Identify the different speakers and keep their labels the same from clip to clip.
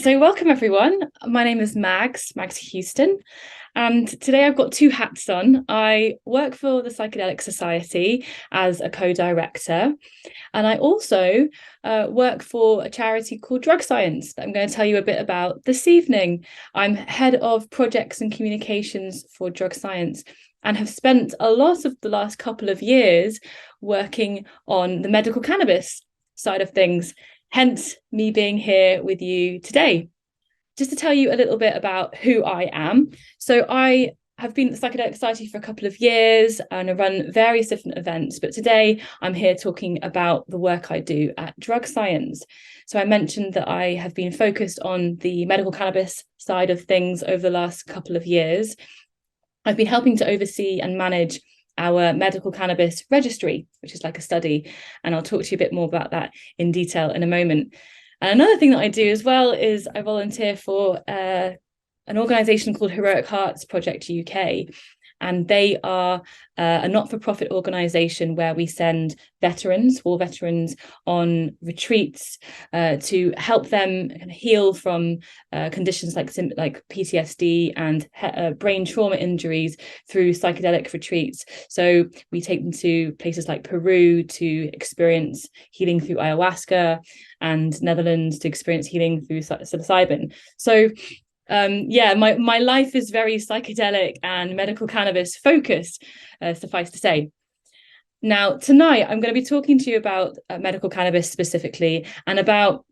Speaker 1: So welcome everyone. My name is Mags Houston, and today I've got two hats on. I work for the Psychedelic Society as a co-director, and I also work for a charity called Drug Science that I'm going to tell you a bit about this evening. I'm head of projects and communications for Drug Science and have spent a lot of the last couple of years working on the medical cannabis side of things. Hence me being here with you today. Just to tell you a little bit about who I am. So I have been at the Psychedelic Society for a couple of years and I run various different events, but today I'm here talking about the work I do at Drug Science. So I mentioned that I have been focused on the medical cannabis side of things over the last couple of years. I've been helping to oversee and manage our medical cannabis registry, which is like a study. And I'll talk to you a bit more about that in detail in a moment. And another thing that I do as well is I volunteer for an organisation called Heroic Hearts Project UK. And they are a not-for-profit organisation where we send war veterans on retreats to help them heal from conditions like PTSD and brain trauma injuries through psychedelic retreats. So we take them to places like Peru to experience healing through ayahuasca and Netherlands to experience healing through psilocybin. So my life is very psychedelic and medical cannabis focused, suffice to say. Now, tonight, I'm going to be talking to you about medical cannabis specifically and about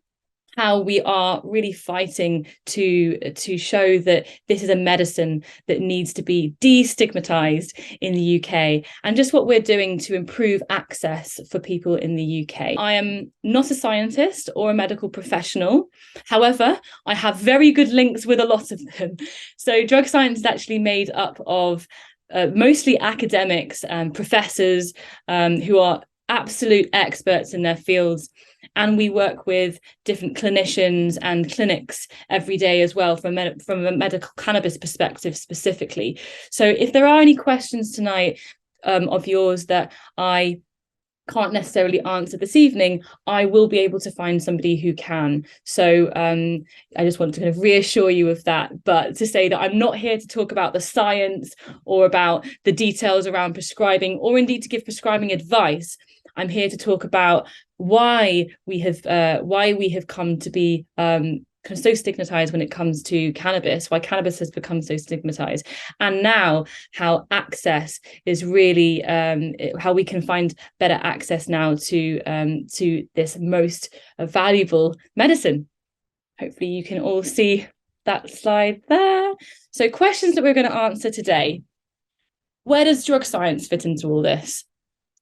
Speaker 1: how we are really fighting to show that this is a medicine that needs to be destigmatized in the UK, and just what we're doing to improve access for people in the UK. I am not a scientist or a medical professional. However, I have very good links with a lot of them. So Drug Science is actually made up of mostly academics and professors who are absolute experts in their fields. And we work with different clinicians and clinics every day as well from a medical cannabis perspective specifically. So if there are any questions tonight of yours that I can't necessarily answer this evening, I will be able to find somebody who can. So I just want to kind of reassure you of that, but to say that I'm not here to talk about the science or about the details around prescribing or indeed to give prescribing advice. I'm here to talk about why we have come to be kind of so stigmatized when it comes to cannabis, why cannabis has become so stigmatized, and now how access is really how we can find better access now to this most valuable medicine. Hopefully you can all see that slide there. So questions that we're going to answer today. Where does Drug Science fit into all this?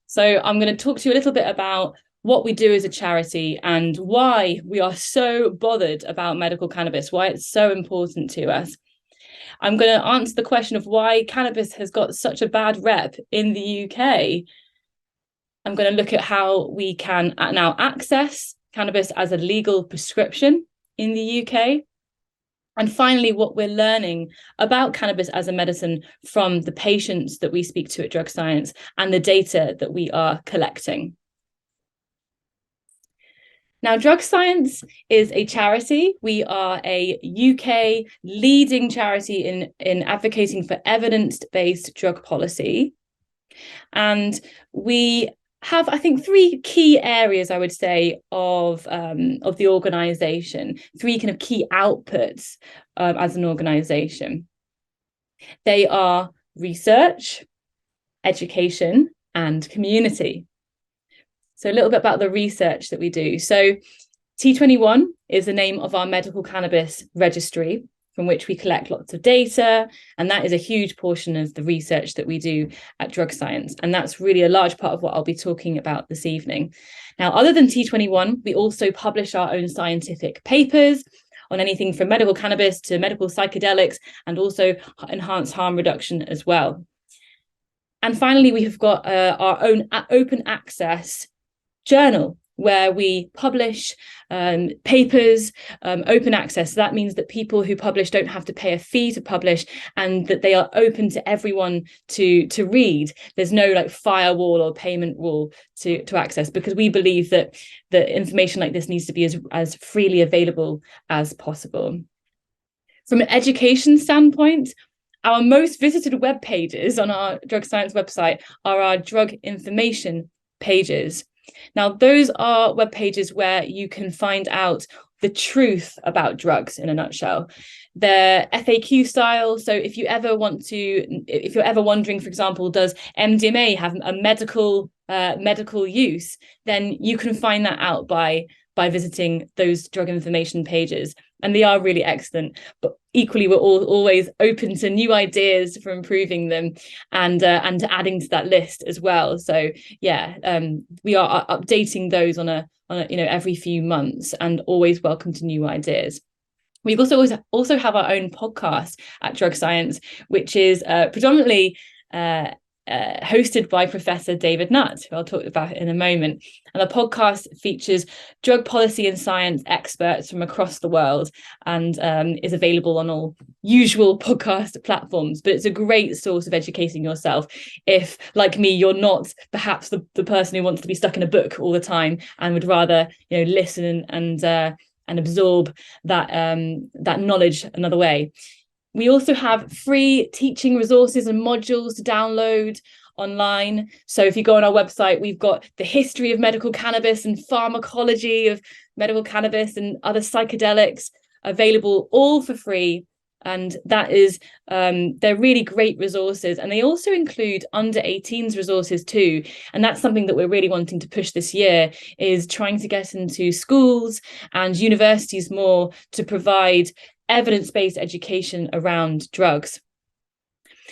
Speaker 1: So I'm going to talk to you a little bit about what we do as a charity and why we are so bothered about medical cannabis, why it's so important to us. I'm going to answer the question of why cannabis has got such a bad rep in the UK. I'm going to look at how we can now access cannabis as a legal prescription in the UK. And finally, what we're learning about cannabis as a medicine from the patients that we speak to at Drug Science and the data that we are collecting. Now, Drug Science is a charity. We are a UK leading charity in advocating for evidence-based drug policy. And we have, I think, three key areas, I would say, of the organisation, three kind of key outputs as an organisation. They are research, education, and community. So a little bit about the research that we do. So T21 is the name of our medical cannabis registry, from which we collect lots of data. And that is a huge portion of the research that we do at Drug Science. And that's really a large part of what I'll be talking about this evening. Now, other than T21, we also publish our own scientific papers on anything from medical cannabis to medical psychedelics and also enhanced harm reduction as well. And finally, we have got our own open access journal, where we publish papers, open access. So that means that people who publish don't have to pay a fee to publish, and that they are open to everyone to read. There's no like firewall or payment wall to access, because we believe that information like this needs to be as freely available as possible. From an education standpoint, our most visited web pages on our drug science website are our drug information pages. Now, those are web pages where you can find out the truth about drugs in a nutshell. They're FAQ style. So if you're ever wondering, for example, does MDMA have a medical use, then you can find that out by visiting those drug information pages. And they are really excellent, but equally we're always open to new ideas for improving them, and to adding to that list as well. So yeah, we are updating those on a every few months, and always welcome to new ideas. We also have our own podcast at Drug Science, which is predominantly hosted by Professor David Nutt, who I'll talk about in a moment. And the podcast features drug policy and science experts from across the world, and is available on all usual podcast platforms. But it's a great source of educating yourself if, like me, you're not perhaps the person who wants to be stuck in a book all the time and would rather listen and absorb that knowledge another way. We also have free teaching resources and modules to download online. So if you go on our website, we've got the history of medical cannabis and pharmacology of medical cannabis and other psychedelics available, all for free. And that is, they're really great resources. And they also include under 18s resources too. And that's something that we're really wanting to push this year, is trying to get into schools and universities more to provide evidence-based education around drugs.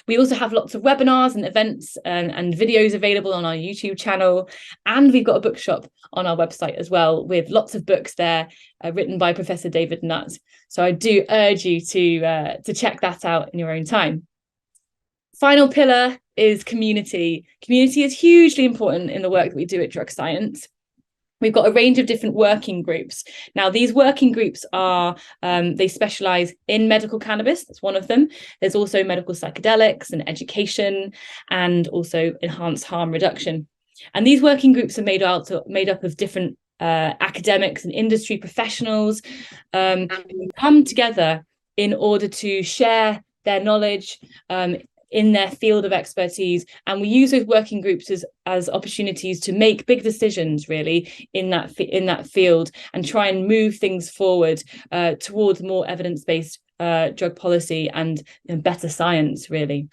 Speaker 1: We also have lots of webinars and events and videos available on our YouTube channel. And we've got a bookshop on our website as well, with lots of books there written by Professor David Nutt. So I do urge you to check that out in your own time. Final pillar is community. Community is hugely important in the work that we do at Drug Science. We've got a range of different working groups. Now, these working groups are, they specialize in medical cannabis. That's one of them. There's also medical psychedelics and education, and also enhanced harm reduction. And these working groups are made up of different academics and industry professionals who come together in order to share their knowledge in their field of expertise. And we use those working groups as opportunities to make big decisions really in that field, and try and move things forward towards more evidence-based drug policy and better science really.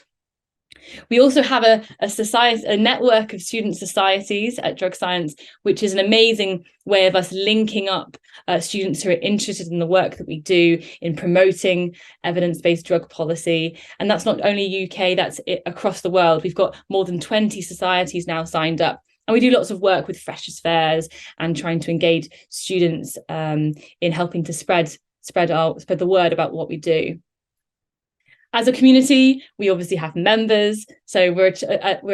Speaker 1: We also have a network of student societies at Drug Science, which is an amazing way of us linking up students who are interested in the work that we do in promoting evidence-based drug policy. And that's not only UK, that's it across the world. We've got more than 20 societies now signed up. And we do lots of work with Freshers' Fairs and trying to engage students in helping to spread the word about what we do. As a community, we obviously have members. So we're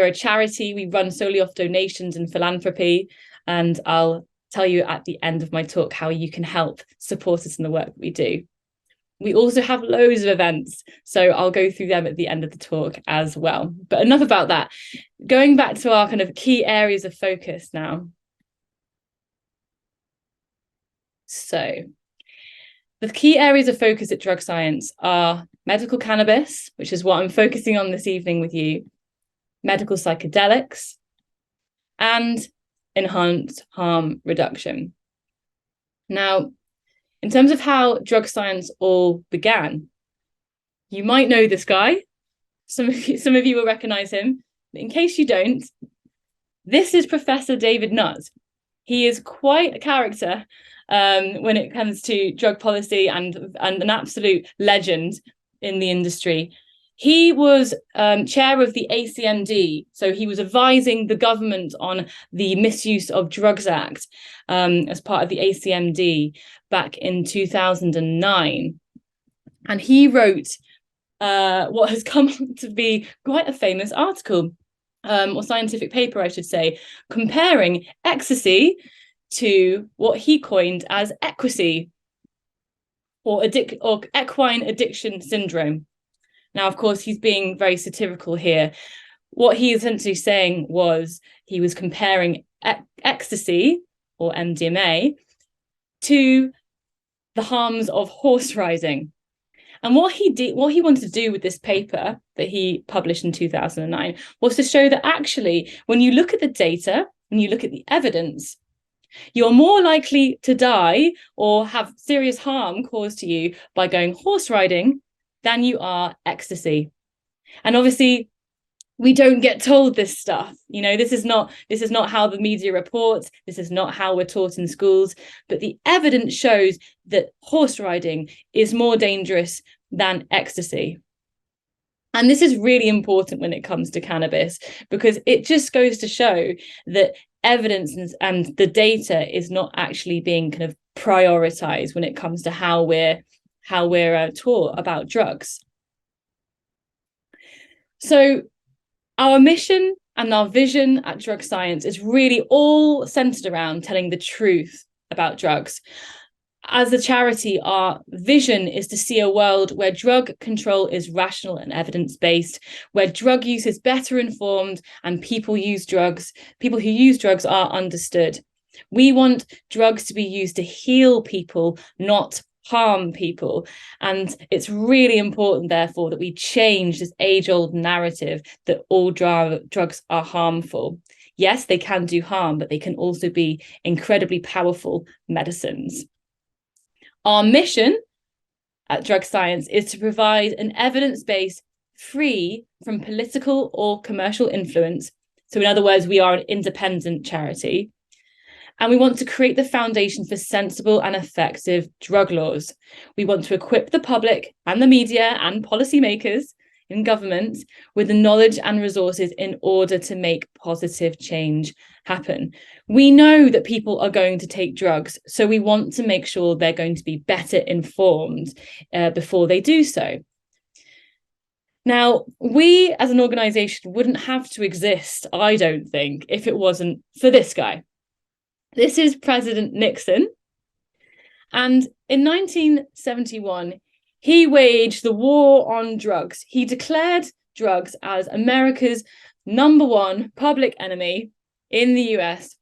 Speaker 1: a charity. We run solely off donations and philanthropy. And I'll tell you at the end of my talk how you can help support us in the work that we do. We also have loads of events. So I'll go through them at the end of the talk as well. But enough about that. Going back to our kind of key areas of focus now. So the key areas of focus at Drug Science are medical cannabis, which is what I'm focusing on this evening with you, medical psychedelics, and enhanced harm reduction. Now, in terms of how Drug Science all began, you might know this guy. Some of you will recognize him. But in case you don't, this is Professor David Nutt. He is quite a character when it comes to drug policy, and an absolute legend in the industry. He was chair of the ACMD, so he was advising the government on the Misuse of Drugs Act as part of the ACMD back in 2009. And he wrote what has come to be quite a famous article, or scientific paper, I should say, comparing ecstasy to what he coined as equity, or equine addiction syndrome. Now, of course, he's being very satirical here. What he essentially saying was he was comparing ecstasy, or MDMA, to the harms of horse riding. And what he wanted to do with this paper that he published in 2009 was to show that actually, when you look at the data and you look at the evidence, you're more likely to die or have serious harm caused to you by going horse riding than you are ecstasy. And obviously, we don't get told this stuff. You know, this is not how the media reports. This is not how we're taught in schools. But the evidence shows that horse riding is more dangerous than ecstasy. And this is really important when it comes to cannabis, because it just goes to show that evidence and the data is not actually being kind of prioritized when it comes to how we're taught about drugs. So our mission and our vision at Drug Science is really all centered around telling the truth about drugs. As a charity, our vision is to see a world where drug control is rational and evidence-based, where drug use is better informed and people who use drugs are understood. We want drugs to be used to heal people, not harm people. And it's really important, therefore, that we change this age-old narrative that all drugs are harmful. Yes, they can do harm, but they can also be incredibly powerful medicines. Our mission at Drug Science is to provide an evidence-based, free from political or commercial influence. So in other words, we are an independent charity. And we want to create the foundation for sensible and effective drug laws. We want to equip the public and the media and policymakers in government with the knowledge and resources in order to make positive change happen. We know that people are going to take drugs, so we want to make sure they're going to be better informed before they do so. Now, we as an organisation wouldn't have to exist, I don't think, if it wasn't for this guy. This is President Nixon. And in 1971, he waged the war on drugs. He declared drugs as America's #1 public enemy in the US.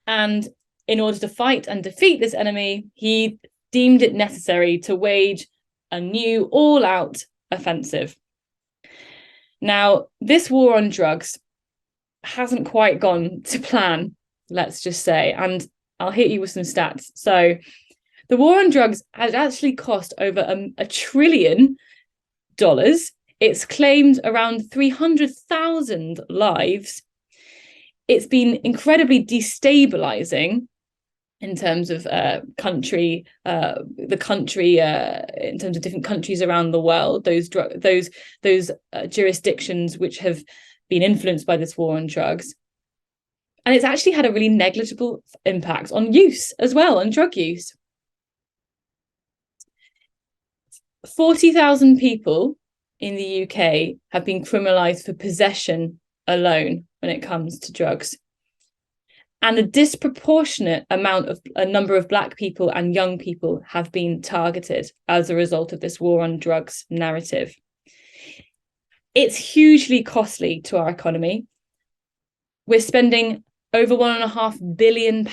Speaker 1: And in order to fight and defeat this enemy, he deemed it necessary to wage a new all-out offensive. Now, this war on drugs hasn't quite gone to plan, let's just say, and I'll hit you with some stats. So the war on drugs has actually cost over $1 trillion. It's claimed around 300,000 lives. It's been incredibly destabilizing in terms of in terms of different countries around the world, those jurisdictions which have been influenced by this war on drugs. And it's actually had a really negligible impact on use as well, on drug use. 40,000 people in the UK have been criminalised for possession alone when it comes to drugs. And a disproportionate number of Black people and young people have been targeted as a result of this war on drugs narrative. It's hugely costly to our economy. We're spending over £1.5 billion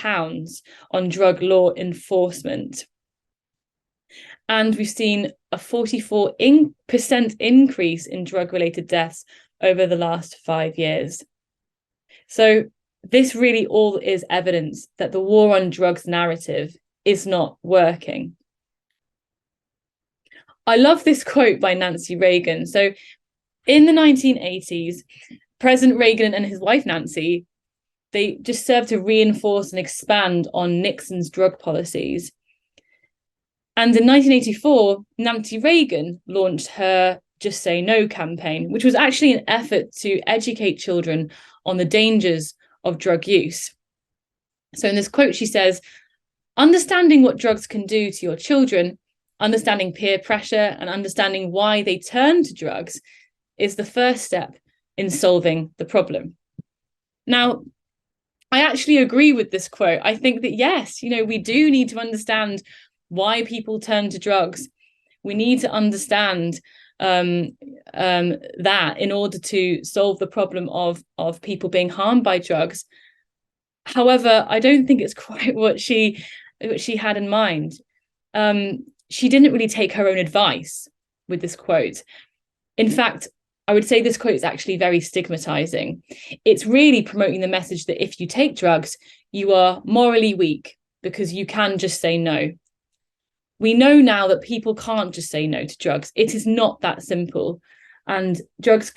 Speaker 1: on drug law enforcement. And we've seen a 44% increase in drug-related deaths over the last 5 years. So this really all is evidence that the war on drugs narrative is not working. I love this quote by Nancy Reagan. So in the 1980s, President Reagan and his wife, Nancy, they just served to reinforce and expand on Nixon's drug policies. And in 1984, Nancy Reagan launched her Just Say No campaign, which was actually an effort to educate children on the dangers of drug use. So in this quote, she says, "Understanding what drugs can do to your children, understanding peer pressure, and understanding why they turn to drugs is the first step in solving the problem." Now, I actually agree with this quote. I think that, yes, we do need to understand why people turn to drugs. We need to understand that in order to solve the problem of people being harmed by drugs. However, I don't think it's quite what she had in mind. She didn't really take her own advice with this quote. In fact, I would say this quote is actually very stigmatizing. It's really promoting the message that if you take drugs, you are morally weak because you can just say no. We know now that people can't just say no to drugs. It is not that simple. And drugs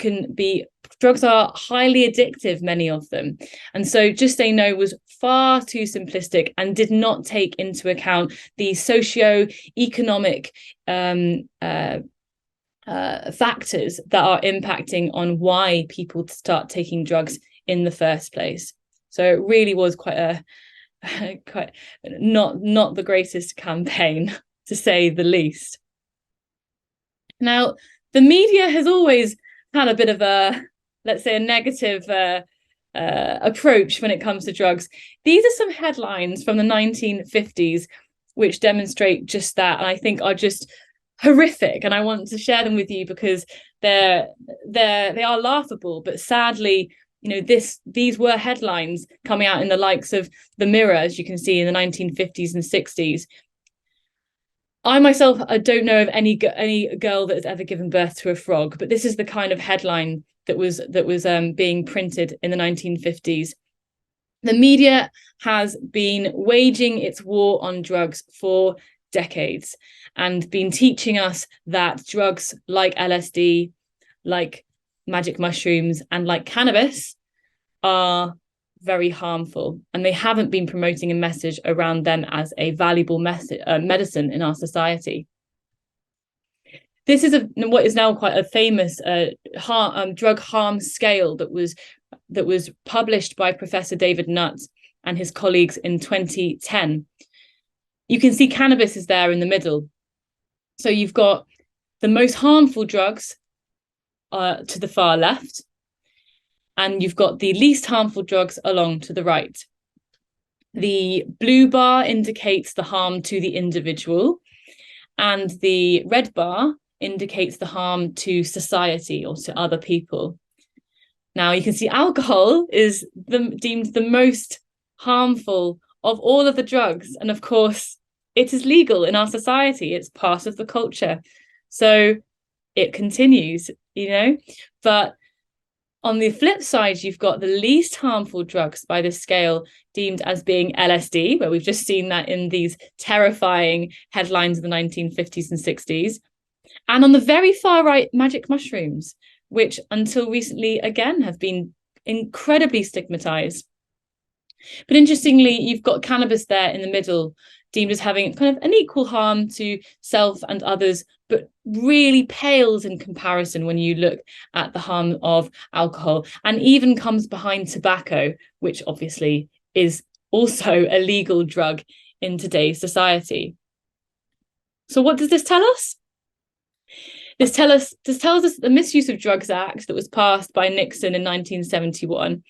Speaker 1: are highly addictive, many of them. And so just say no was far too simplistic and did not take into account the socio-economic factors that are impacting on why people start taking drugs in the first place. So it really was quite not the greatest campaign, to say the least. Now, the media has always had a bit of a, let's say, a negative approach when it comes to drugs. These are some headlines from the 1950s which demonstrate just that, and I think are just horrific, and I want to share them with you because they are laughable, but sadly, these were headlines coming out in the likes of the Mirror, as you can see, in the 1950s and 60s. I myself, I don't know of any girl that has ever given birth to a frog, but this is the kind of headline that was being printed in the 1950s. The media has been waging its war on drugs for decades and been teaching us that drugs like LSD, like magic mushrooms, and like cannabis are very harmful, and they haven't been promoting a message around them as a valuable medicine in our society. This is what is now quite a famous drug harm scale that was published by Professor David Nutt and his colleagues in 2010. You can see cannabis is there in the middle. So you've got the most harmful drugs to the far left, and you've got the least harmful drugs along to the right. The blue bar indicates the harm to the individual, and the red bar indicates the harm to society or to other people. Now, you can see alcohol is deemed the most harmful of all of the drugs. And of course, it is legal in our society. It's part of the culture. So it continues, But on the flip side, you've got the least harmful drugs by this scale deemed as being LSD, where we've just seen that in these terrifying headlines of the 1950s and 60s. And on the very far right, magic mushrooms, which until recently, again, have been incredibly stigmatized. But interestingly, you've got cannabis there in the middle, deemed as having kind of an equal harm to self and others, but really pales in comparison when you look at the harm of alcohol, and even comes behind tobacco, which obviously is also a legal drug in today's society. So what does this tell us? This tells us that the Misuse of Drugs Act that was passed by Nixon in 1971,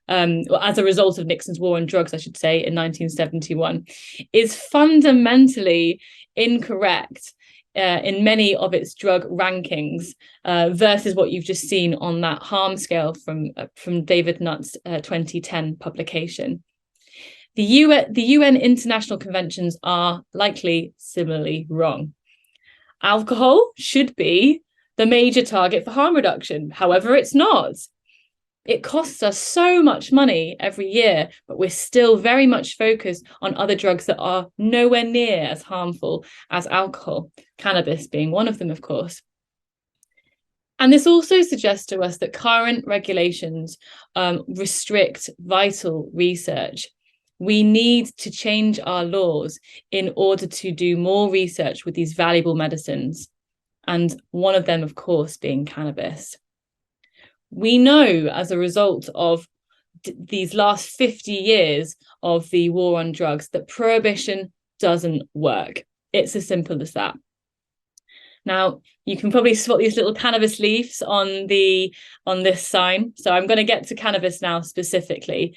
Speaker 1: as a result of Nixon's war on drugs, I should say, in 1971, is fundamentally incorrect in many of its drug rankings versus what you've just seen on that harm scale from David Nutt's 2010 publication. The UN international conventions are likely similarly wrong. Alcohol should be the major target for harm reduction. However, it's not. It costs us so much money every year, but we're still very much focused on other drugs that are nowhere near as harmful as alcohol, cannabis being one of them, of course. And this also suggests to us that current regulations restrict vital research. We need to change our laws in order to do more research with these valuable medicines, and one of them, of course, being cannabis. We know, as a result of these last 50 years of the war on drugs, that prohibition doesn't work. It's as simple as that. Now, you can probably spot these little cannabis leaves on this sign. So I'm going to get to cannabis now specifically.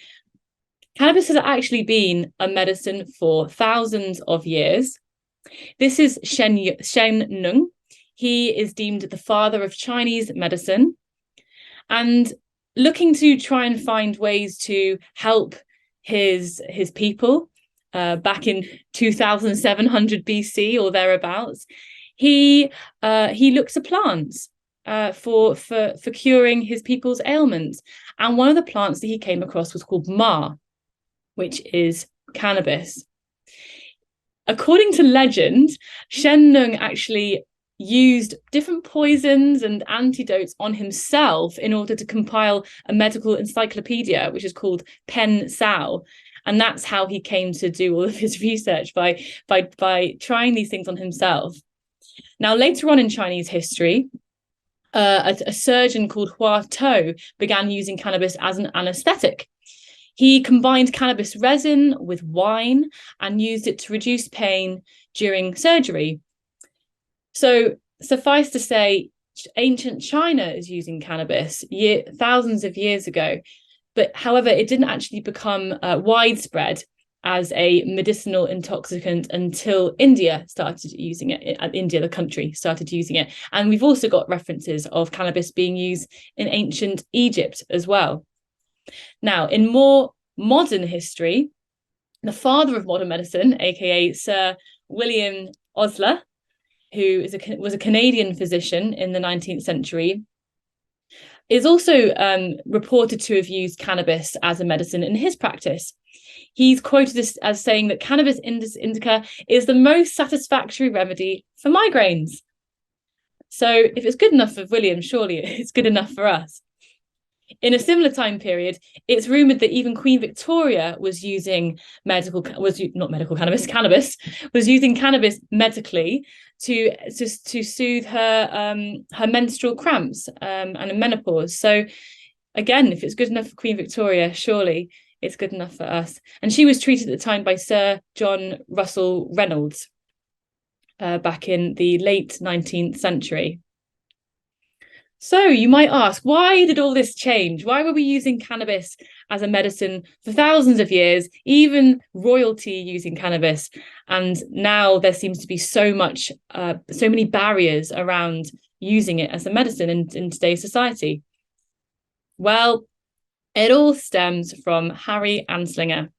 Speaker 1: Cannabis has actually been a medicine for thousands of years. This is Shen Nung. He is deemed the father of Chinese medicine, and looking to try and find ways to help his people back in 2700 BC or thereabouts. He looks at plants for curing his people's ailments, and one of the plants that he came across was called ma, which is cannabis. According to legend, Shen Nung actually used different poisons and antidotes on himself in order to compile a medical encyclopedia, which is called Pen Sao. And that's how he came to do all of his research, by trying these things on himself. Now, later on in Chinese history, a surgeon called Hua Tou began using cannabis as an anesthetic. He combined cannabis resin with wine and used it to reduce pain during surgery. So suffice to say, ancient China is using cannabis thousands of years ago. But however, it didn't actually become widespread as a medicinal intoxicant until India started using it. India, the country, started using it. And we've also got references of cannabis being used in ancient Egypt as well. Now, in more modern history, the father of modern medicine, aka Sir William Osler, who was a Canadian physician in the 19th century, is also reported to have used cannabis as a medicine in his practice. He's quoted as saying that cannabis indica is the most satisfactory remedy for migraines. So if it's good enough for William, surely it's good enough for us. In a similar time period, it's rumoured that even Queen Victoria was using cannabis, was using cannabis medically to soothe her menstrual cramps and menopause. So again, if it's good enough for Queen Victoria, surely it's good enough for us. And she was treated at the time by Sir John Russell Reynolds back in the late 19th century. So you might ask, why did all this change? Why were we using cannabis as a medicine for thousands of years, even royalty using cannabis? And now there seems to be so many barriers around using it as a medicine in today's society. Well, it all stems from Harry Anslinger.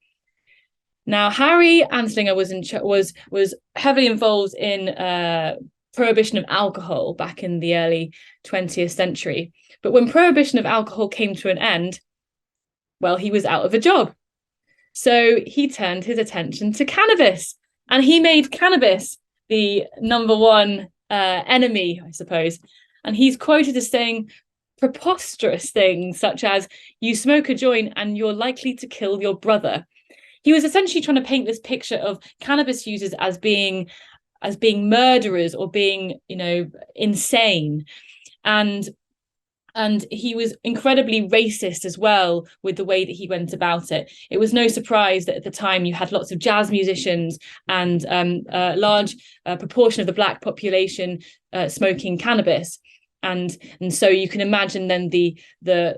Speaker 1: Now, Harry Anslinger was heavily involved in prohibition of alcohol back in the early 20th century. But when prohibition of alcohol came to an end, well, he was out of a job. So he turned his attention to cannabis, and he made cannabis the number one enemy, I suppose. And he's quoted as saying preposterous things such as, "You smoke a joint and you're likely to kill your brother." He was essentially trying to paint this picture of cannabis users as being murderers or being, insane. And he was incredibly racist as well with the way that he went about it. It was no surprise that at the time you had lots of jazz musicians and a large proportion of the Black population smoking cannabis. And so you can imagine then the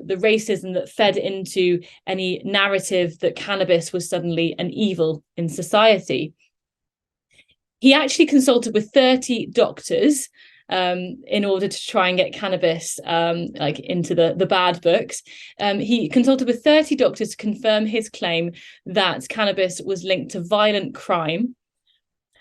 Speaker 1: racism that fed into any narrative that cannabis was suddenly an evil in society. He actually consulted with 30 doctors in order to try and get cannabis into the bad books. He consulted with 30 doctors to confirm his claim that cannabis was linked to violent crime.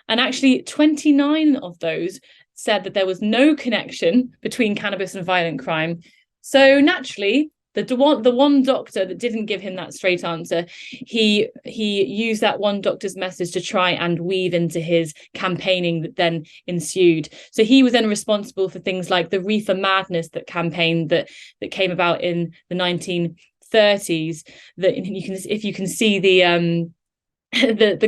Speaker 1: And actually 29 of those said that there was no connection between cannabis and violent crime. So naturally, the one doctor that didn't give him that straight answer, he used that one doctor's message to try and weave into his campaigning that then ensued. So he was then responsible for things like the Reefer Madness campaign that came about in the 1930s. That if you can see the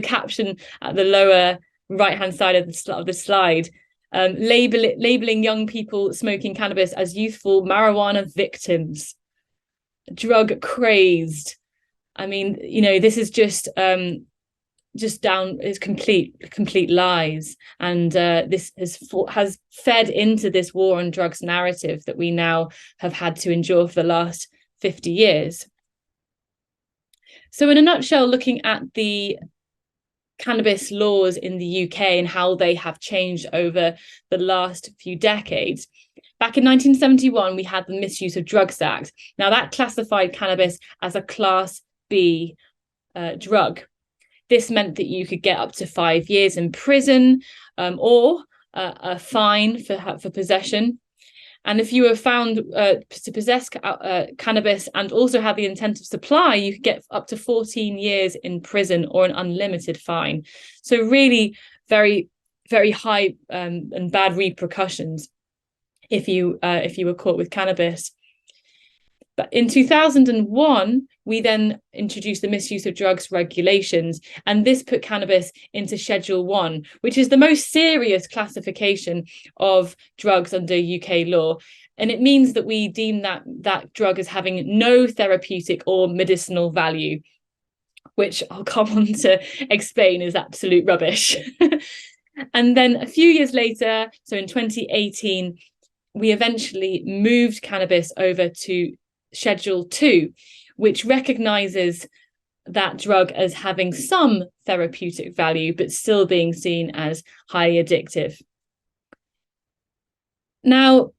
Speaker 1: caption at the lower right-hand side of the slide, labeling young people smoking cannabis as youthful marijuana victims, drug crazed. I mean, this is just complete lies, and this has fed into this war on drugs narrative that we now have had to endure for the last 50 years. So in a nutshell, looking at the cannabis laws in the UK and how they have changed over the last few decades. Back in 1971, we had the Misuse of Drugs Act. Now that classified cannabis as a Class B drug. This meant that you could get up to 5 years in prison or a fine for possession. And if you were found to possess cannabis and also have the intent of supply, you could get up to 14 years in prison or an unlimited fine. So really very, very high and bad repercussions if you were caught with cannabis. But in 2001, we then introduced the misuse of drugs regulations, and this put cannabis into Schedule 1, which is the most serious classification of drugs under UK law. And it means that we deem that drug as having no therapeutic or medicinal value, which I'll come on to explain is absolute rubbish. And then a few years later, so in 2018, we eventually moved cannabis over to Schedule 2, which recognises that drug as having some therapeutic value, but still being seen as highly addictive. Now,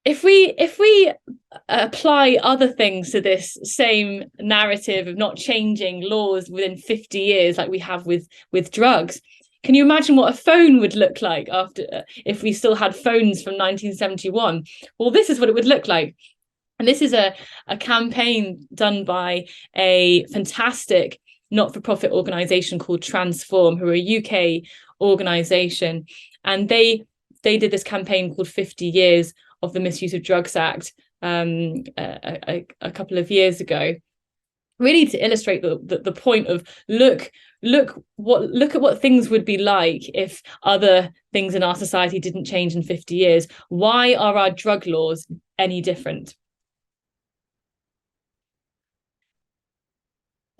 Speaker 1: if we apply other things to this same narrative of not changing laws within 50 years, like we have with drugs, can you imagine what a phone would look like if we still had phones from 1971? Well, this is what it would look like. And this is a campaign done by a fantastic not-for-profit organisation called Transform, who are a UK organisation. And they did this campaign called 50 Years of the Misuse of Drugs Act a couple of years ago, really to illustrate the point of look at what things would be like if other things in our society didn't change in 50 years. Why are our drug laws any different?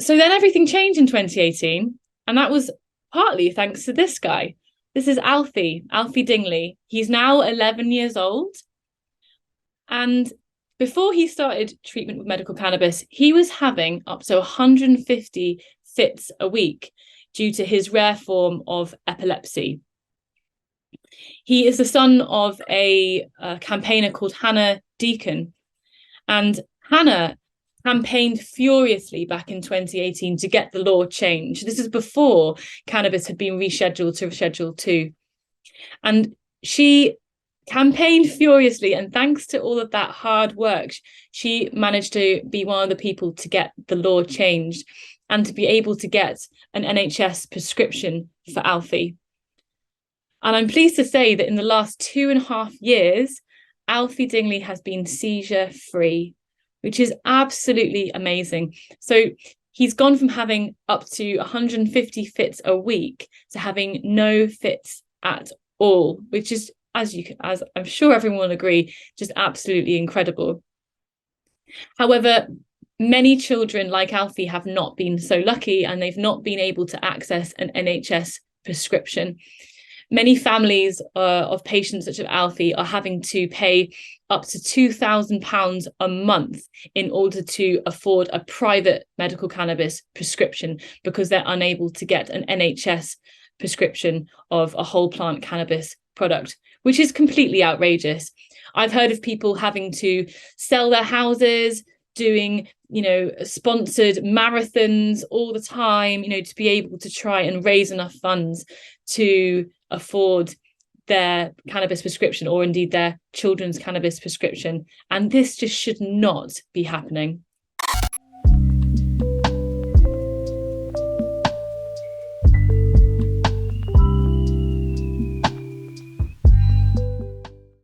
Speaker 1: So then everything changed in 2018, and that was partly thanks to this guy. This is Alfie Dingley. He's now 11 years old. And before he started treatment with medical cannabis, he was having up to 150 fits a week due to his rare form of epilepsy. He is the son of a campaigner called Hannah Deacon. And Hannah campaigned furiously back in 2018 to get the law changed. This is before cannabis had been rescheduled to Schedule 2. And she campaigned furiously, and thanks to all of that hard work, she managed to be one of the people to get the law changed and to be able to get an NHS prescription for Alfie. And I'm pleased to say that in the last 2.5 years, Alfie Dingley has been seizure-free, which is absolutely amazing. So he's gone from having up to 150 fits a week to having no fits at all, which is, as I'm sure everyone will agree, just absolutely incredible. However, many children like Alfie have not been so lucky, and they've not been able to access an NHS prescription. Many families of patients such as Alfie are having to pay up to £2,000 a month in order to afford a private medical cannabis prescription because they're unable to get an NHS prescription of a whole plant cannabis product, which is completely outrageous. I've heard of people having to sell their houses, doing, sponsored marathons all the time, to be able to try and raise enough funds to afford their cannabis prescription, or indeed their children's cannabis prescription. And this just should not be happening.